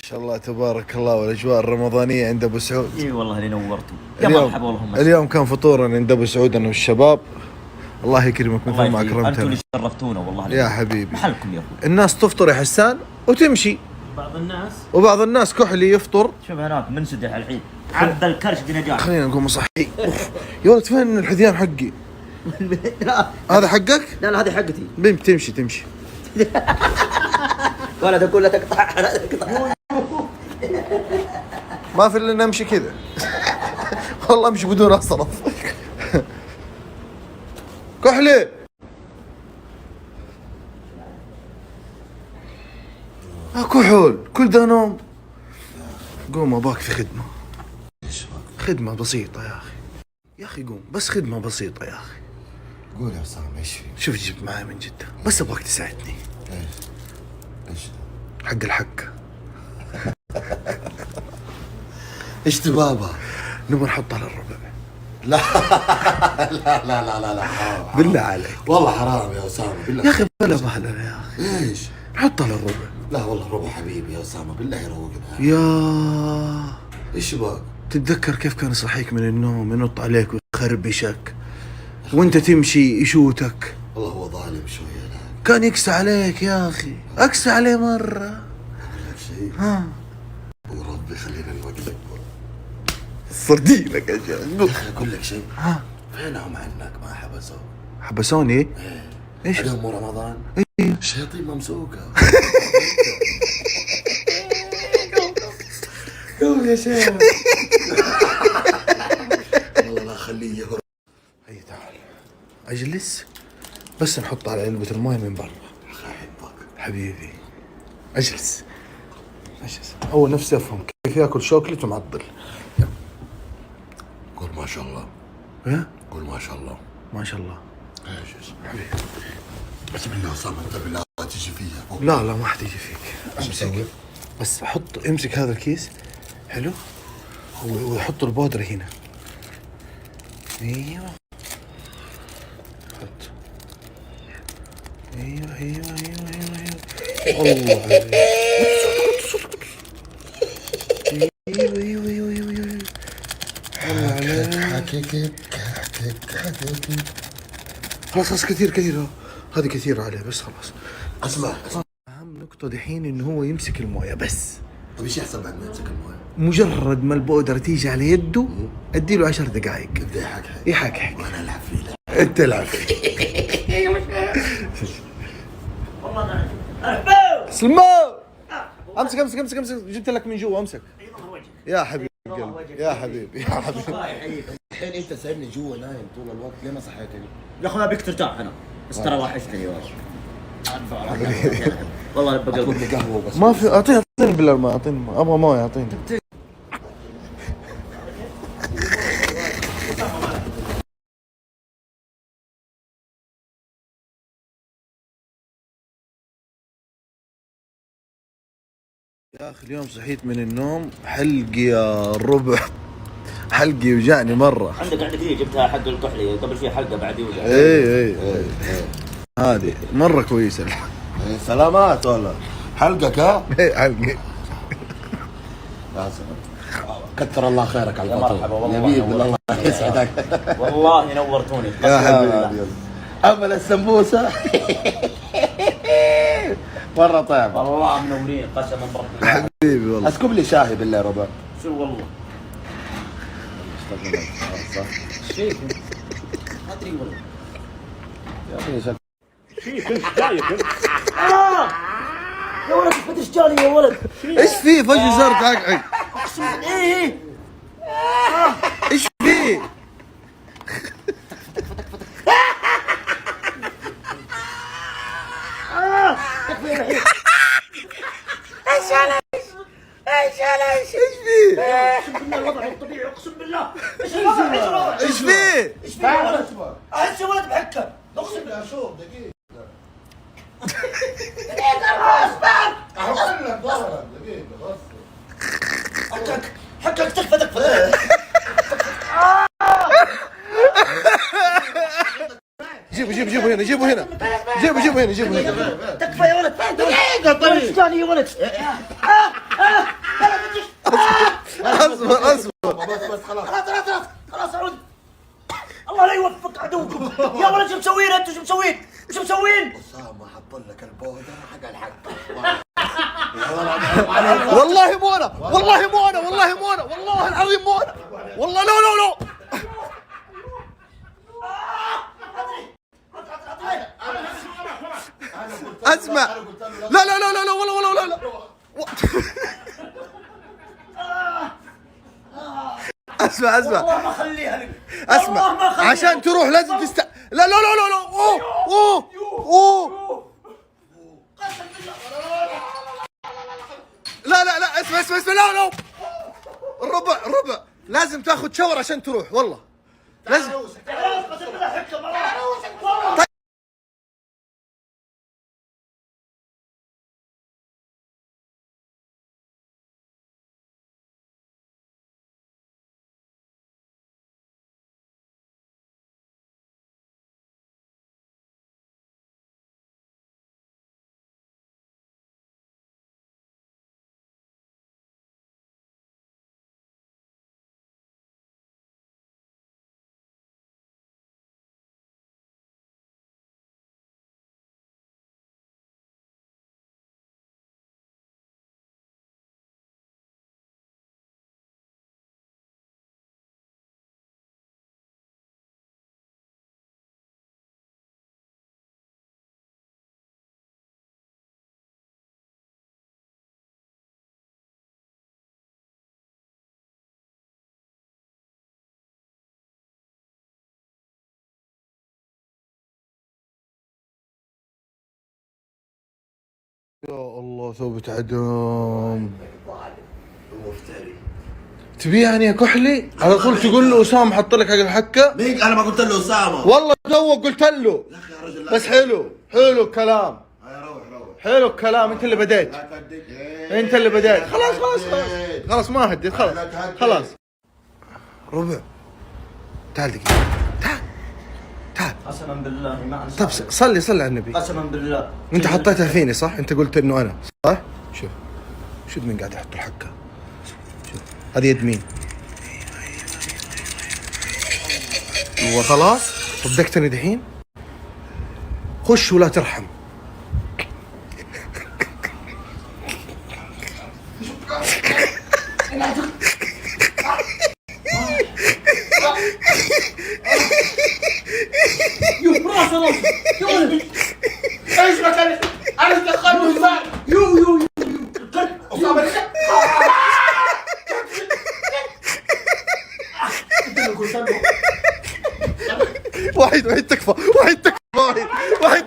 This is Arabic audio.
ما شاء الله تبارك الله، والاجواء الرمضانيه عند ابو سعود. اي والله اللي نورتوا. يا مرحبا والله. اليوم كان فطورنا عند ابو سعود انا والشباب. الله يكرمك مثل ما اكرمتنا. انتم اللي شرفتونا والله. يا حبيبي محلكم يا اخوي. الناس تفطر يا حسان وتمشي. وبعض الناس كحلي يفطر. شوف هناك منسدح الحين عبد الكرش بنجاح. خلينا نقوم صحي. يا ولد فين الحذيان حقي؟ هذا حقك؟ لا هذه حقتي. تمشي ولا تقول لا تقطع لا تقطع. ما في الا نمشي كذا. والله امشي بدون اصرف. كحلي كحول كل ده نوم. قوم اباك في خدمة بسيطة يا اخي قوم بس خدمة بسيطة يا اخي. قول يا أسامة ايش في؟ شوف جبت معاي من جدة بس ابغاك تساعدني. ايش؟ حق الحكة. ايش تبابا؟ نبغى نحط على الربع. لا لا لا لا لا لا حرام بالله عليك والله حرام يا أسامة بالله يا اخي بلا بهلة يا اخي. ايش؟ حط على الربع. لا والله ربع حبيبي يا أسامة بالله يروقنا. يا ايش باك؟ تتذكر كيف كان يصحيك من النوم ينط عليك ويخربشك وانت تمشي يشوتك؟ والله هو ظالم شوية. لا كان يكسى عليك يا اخي، اكسى عليه مرة. أقول لك شيء وربي خلينا نوقفك صردينك يا شيخ. اقول لك شيء. فينهم عنك ما حبسوك؟ حبسوني؟ ايه ايش؟ اليوم مو رمضان؟ ايه الشياطين ممسوكة. قوم يا شيخ. والله لا خليه يهرب. هيا تعال اجلس بس نحط على علبة الماي من برا. احبك حبيبي اجلس. اول نفسي افهم كيف ياكل شوكليت ومعضل. قول ما شاء الله. ايه قول ما شاء الله. ما شاء الله. ايش حبيبي بسم الله أسامة انت بالله لا تجي فيها. لا ما حتيجي فيك. امسك بس امسك هذا الكيس حلو وحط البودرة هنا. ايوه حط. ايوه الله عليك. ايوه خلاص كثير هذه كثير عليه بس خلاص. اسمع اهم نقطة دحين انه هو يمسك الموية بس. طيب ايش يحصل بعد ما يمسك المويه؟ مجرد ما البودرة تيجي على يده اديله 10 دقائق يبدا يحكحك. وانا العب فيه. انت العب فيه. سلمان امسك جبت لك من جوا امسك يا حبيبي قلبي يا حبيبي. الحين انت سايبني جوا نايم طول الوقت ليه ما صحيتني؟ يا اخوي ابيك ترتاح انا بس ترى وحشتني يا ولد. والله اطلب لي قهوه بس. ما في اعطيني بالله الماء اعطيني الماء ابغى مويه اعطيني. يا اخي اليوم صحيت من النوم حلقي يا الربع. حلقي يوجعني مرة. عندك دي جبتها حق الكحلي قبل في حلقة بعد يوجع. ايه هذه مرة كويسة. سلامات والله. حلقك ها؟ ايه حلقي. يا سلام كثر الله خيرك على الفطور. مرحبا والله. نبيل الله يسعدك. والله نورتوني يا حبيبي. أمل السمبوسة مرة طيب. والله منورين قسما بربي. حبيبي والله. اسكب لي شاهي بالله يا ربع. شو والله شيء ما ادري والله يا اخي شكله يا ولد ايش جاني يا ولد؟ ايش فيه فجأة صار تعقعق؟ ايه ايش فيه؟ ايش فيه؟ اقسم بالله الوضع مو طبيعي اقسم بالله. ايش فيه؟ ايش فيه يا ولد؟ احس يا ولد بحكه اقسم بالله. اشوف دقيقة دقيقة اصبر. احط لك ظهرك دقيقة بس. حكك تكفى. جيبوا هنا جيبوا هنا تكفى يا ولد. دقيقة طيب. ايش جاني يا ولد؟ اصبر اصبر. بس خلاص خلاص عود. الله لا يوفق عدوكم. يا ولد شو مسوين انتم؟ شو مسوين؟ شو مسوين؟ اسامه حط لك البودره حق الحق. والله مو انا، والله مو انا، والله مو انا، والله العظيم مو انا، والله لا لا لا. اسمع، لا لا لا لا لا والله والله لا لا. اسمع اسمع والله ما اخليها لك. اسمع، والله ما أخليها عشان لك. تروح لازم لا لا لا لا لا. اوه اوه اوه. لا لا لا اسمع اسمع اسمع. لا لا الربع الربع لازم تاخذ شاور عشان تروح والله لازم. خلاص بس بدها حكه مرة. يا الله ثوبت عدم. تبي يعني يا كحلي على طول تقول له اسامه حط لك حق الحكه؟ مين؟ انا ما قلت له اسامه. والله تو قلت له. يا اخي يا رجل بس حلو حلو الكلام، روح حلو الكلام. انت اللي بديت، لا تهديك. انت اللي بديت. خلاص خلاص خلاص خلاص ما هديت خلاص خلاص. ربع تعال دقيقة، تعال تعال. قسما بالله ما انسى. طب صلي صلي على النبي. قسما بالله. انت حطيتها فيني صح؟ انت قلت انه انا صح؟ شوف شوف مين قاعد يحط الحكة. شوف هذه يد مين؟ وخلاص صدقتني دحين. خش ولا ترحم. ايش مكان؟ انا دخلت اسامه. يو اسامه انت اللي قلت له. واحد تكفى، واحد تكفى، واحد